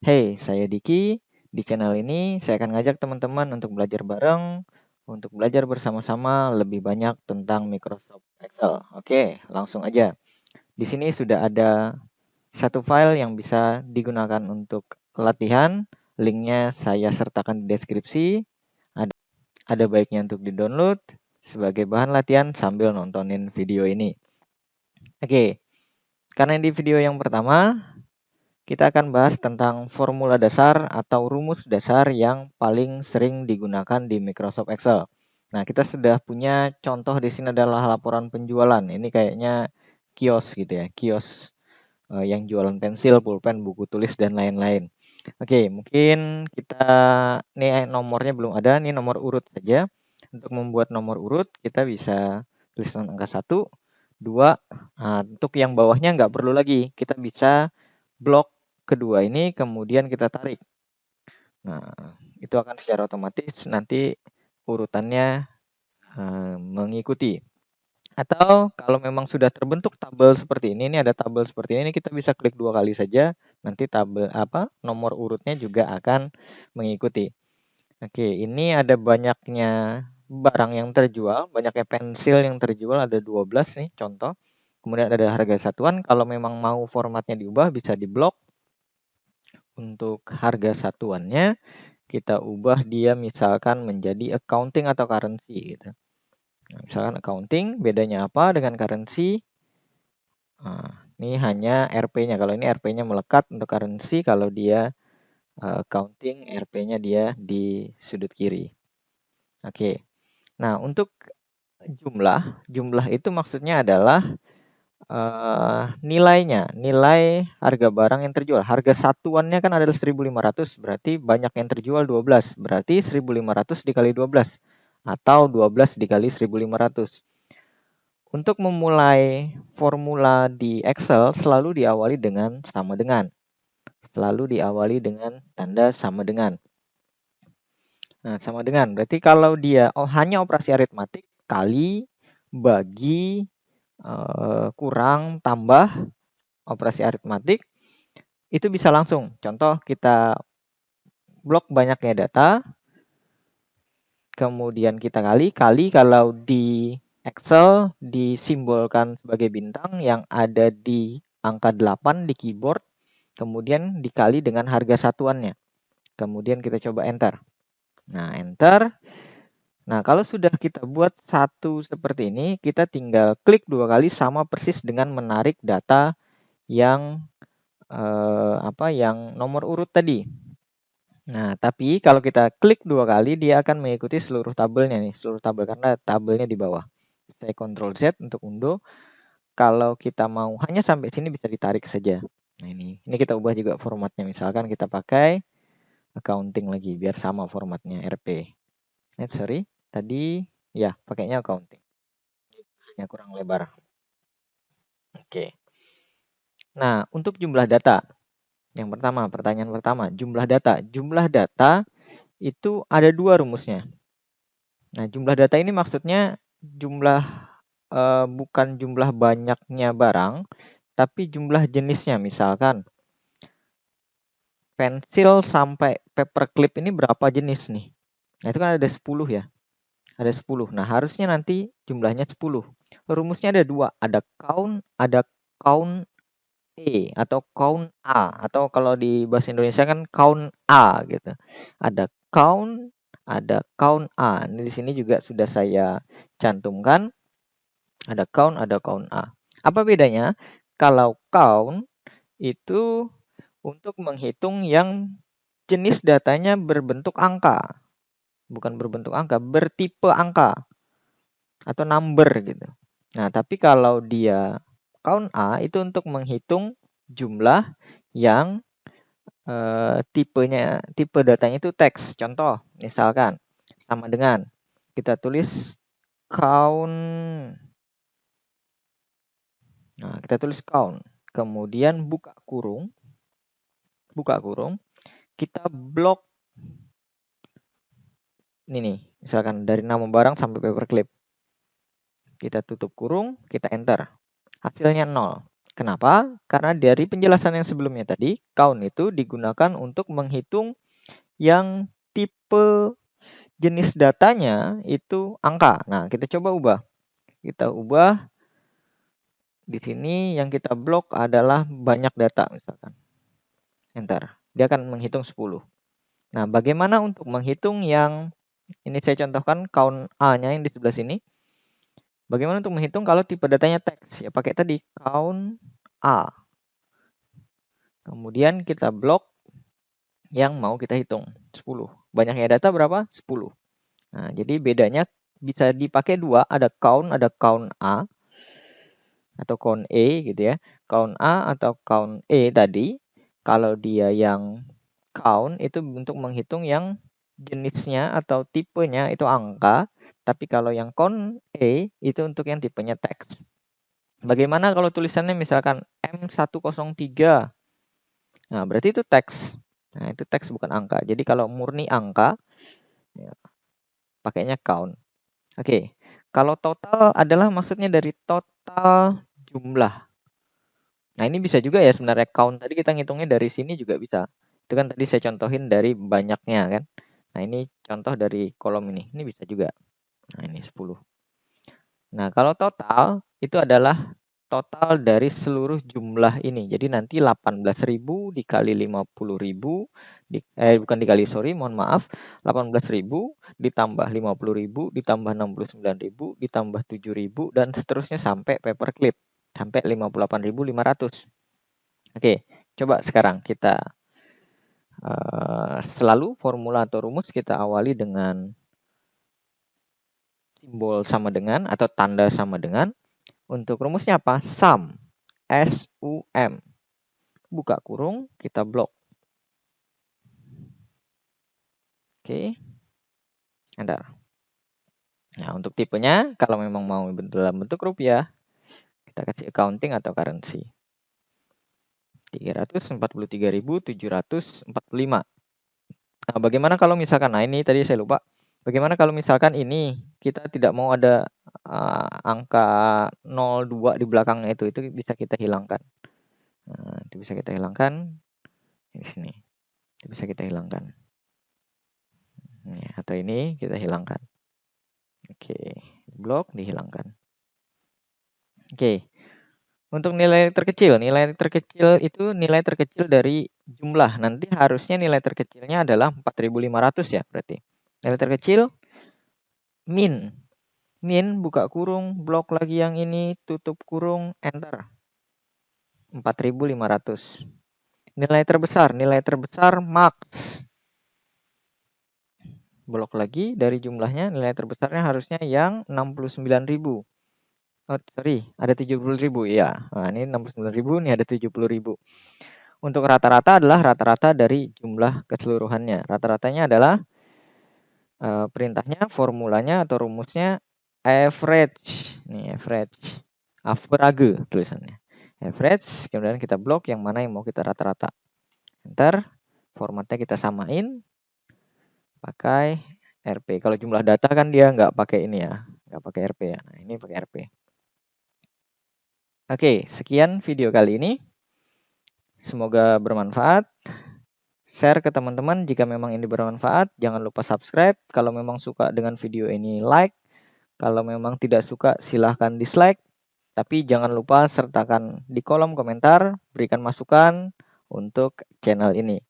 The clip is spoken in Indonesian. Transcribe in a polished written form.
Hey, saya Diki. Di channel ini saya akan ngajak teman-teman untuk belajar bareng, untuk belajar bersama-sama lebih banyak tentang Microsoft Excel. Oke, langsung aja. Di sini sudah ada satu file yang bisa digunakan untuk latihan. Linknya saya sertakan di deskripsi. Ada baiknya untuk di-download sebagai bahan latihan sambil nontonin video ini. Oke, karena di video yang pertama kita akan bahas tentang formula dasar atau rumus dasar yang paling sering digunakan di Microsoft Excel. Nah, kita sudah punya contoh di sini adalah laporan penjualan. Ini kayaknya kios gitu ya, kios yang jualan pensil, pulpen, buku tulis dan lain-lain. Oke, mungkin kita nih nomornya belum ada, nih nomor urut saja. Untuk membuat nomor urut, kita bisa tulisan angka 1, 2. Nah, untuk yang bawahnya nggak perlu lagi. Kita bisa blok kedua ini kemudian kita tarik. Nah, itu akan secara otomatis nanti urutannya mengikuti. Atau kalau memang sudah terbentuk tabel seperti ini ada tabel seperti ini, kita bisa klik 2 kali saja, nanti tabel nomor urutnya juga akan mengikuti. Oke, ini ada banyaknya barang yang terjual, banyaknya pensil yang terjual, ada 12 nih contoh. Kemudian ada harga satuan, kalau memang mau formatnya diubah bisa diblok. Untuk harga satuannya kita ubah dia misalkan menjadi accounting atau currency gitu. Nah, misalkan accounting bedanya apa dengan currency? Nah, ini hanya RP-nya. Kalau ini RP-nya melekat, untuk currency kalau dia accounting RP-nya dia di sudut kiri. Oke. Nah, untuk jumlah itu maksudnya adalah nilainya, nilai harga barang yang terjual. Harga satuannya kan adalah 1.500, berarti banyak yang terjual 12. Berarti 1.500 dikali 12 atau 12 dikali 1.500. Untuk memulai formula di Excel selalu diawali dengan sama dengan. Selalu diawali dengan tanda sama dengan. Nah, sama dengan. Berarti kalau dia hanya operasi aritmatik, kali, bagi, kurang, tambah, operasi aritmatik, itu bisa langsung. Contoh kita blok banyaknya data, kemudian kita kali kalau di Excel disimbolkan sebagai bintang yang ada di angka 8 di keyboard, kemudian dikali dengan harga satuannya. Kemudian kita coba enter. Nah, enter. Nah, kalau sudah kita buat satu seperti ini, kita tinggal klik 2 kali sama persis dengan menarik data yang yang nomor urut tadi. Nah, tapi kalau kita klik 2 kali, dia akan mengikuti seluruh tabelnya nih, seluruh tabel karena tabelnya di bawah. Saya Ctrl Z untuk undo. Kalau kita mau hanya sampai sini bisa ditarik saja. Nah, ini kita ubah juga formatnya. Misalkan kita pakai accounting lagi biar sama formatnya RP. Sorry, tadi ya pakainya accounting. Hanya kurang lebar. Oke. Nah, untuk jumlah data. Yang pertama, pertanyaan pertama, jumlah data. Jumlah data itu ada 2 rumusnya. Nah, jumlah data ini maksudnya jumlah bukan jumlah banyaknya barang, tapi jumlah jenisnya. Misalkan pensil sampai paperclip ini berapa jenis nih? Nah, itu kan ada 10 ya. Ada 10. Nah, harusnya nanti jumlahnya 10. Rumusnya ada 2, ada count E atau count A, atau kalau di bahasa Indonesia kan count A gitu. Ada count A. Ini di sini juga sudah saya cantumkan. Ada count A. Apa bedanya? Kalau count itu untuk menghitung yang jenis datanya berbentuk angka. Bukan berbentuk angka, bertipe angka atau number gitu. Nah, tapi kalau dia count A itu untuk menghitung jumlah yang tipe datanya itu teks. Contoh, misalkan sama dengan kita tulis count. Nah, kita tulis count. Kemudian buka kurung. Kita blok ini nih, misalkan dari nama barang sampai paperclip. Kita tutup kurung, kita enter. Hasilnya 0. Kenapa? Karena dari penjelasan yang sebelumnya tadi, count itu digunakan untuk menghitung yang tipe jenis datanya itu angka. Nah, kita coba ubah. Kita ubah di sini yang kita blok adalah banyak data misalkan. Enter. Dia akan menghitung 10. Nah, bagaimana untuk menghitung yang ini saya contohkan count A-nya yang di sebelah sini. Bagaimana untuk menghitung kalau tipe datanya teks? Ya pakai tadi count A. Kemudian kita blok yang mau kita hitung 10. Banyaknya data berapa? 10. Nah, jadi bedanya bisa dipakai dua, ada count A atau count E gitu ya. Count A atau count E tadi, kalau dia yang count itu untuk menghitung yang jenisnya atau tipenya itu angka, tapi kalau yang count E itu untuk yang tipenya teks. Bagaimana kalau tulisannya misalkan M103? Nah, berarti itu teks. Nah, itu teks bukan angka. Jadi kalau murni angka, ya, pakainya count. Oke, kalau total adalah maksudnya dari total jumlah. Nah, ini bisa juga ya sebenarnya count. Tadi kita ngitungnya dari sini juga bisa. Itu kan tadi saya contohin dari banyaknya kan. Nah, ini contoh dari kolom ini. Ini bisa juga. Nah, ini 10. Nah, kalau total itu adalah total dari seluruh jumlah ini. Jadi nanti 18.000 dikali 50.000 bukan dikali, sorry, mohon maaf. 18.000 ditambah 50.000 ditambah 69.000 ditambah 7.000 dan seterusnya sampai paperclip sampai 58.500. Oke, coba sekarang kita selalu formula atau rumus kita awali dengan simbol sama dengan atau tanda sama dengan. Untuk rumusnya apa? Sum. S-U-M. Buka kurung, kita blok. Oke. Enter. Nah, untuk tipenya, kalau memang mau dalam bentuk rupiah, kita kasih accounting atau currency. 343.745. Nah, bagaimana kalau misalkan, nah ini tadi saya lupa. Bagaimana kalau misalkan ini kita tidak mau ada angka 02 di belakangnya itu bisa kita hilangkan. Nah, itu bisa kita hilangkan di sini. Itu bisa kita hilangkan. Atau ini kita hilangkan. Oke, blok dihilangkan. Oke. Untuk nilai terkecil itu nilai terkecil dari jumlah. Nanti harusnya nilai terkecilnya adalah 4.500 ya berarti. Nilai terkecil min. Min buka kurung, blok lagi yang ini, tutup kurung, enter. 4.500. Nilai terbesar max. Blok lagi dari jumlahnya, nilai terbesarnya harusnya yang 69.000. Oh, sorry, ada 70.000 ya. Nah, ini 69.000, ini ada 70.000. Untuk rata-rata adalah rata-rata dari jumlah keseluruhannya. Rata-ratanya adalah perintahnya, formulanya atau rumusnya average. Nih, average. Average tulisannya. Average, kemudian kita blok yang mana yang mau kita rata-rata. Enter, formatnya kita samain. Pakai RP. Kalau jumlah data kan dia nggak pakai ini ya. Nggak pakai RP ya. Nah, ini pakai RP. Oke, sekian video kali ini. Semoga bermanfaat. Share ke teman-teman jika memang ini bermanfaat. Jangan lupa subscribe. Kalau memang suka dengan video ini, like. Kalau memang tidak suka, silahkan dislike. Tapi jangan lupa sertakan di kolom komentar, berikan masukan untuk channel ini.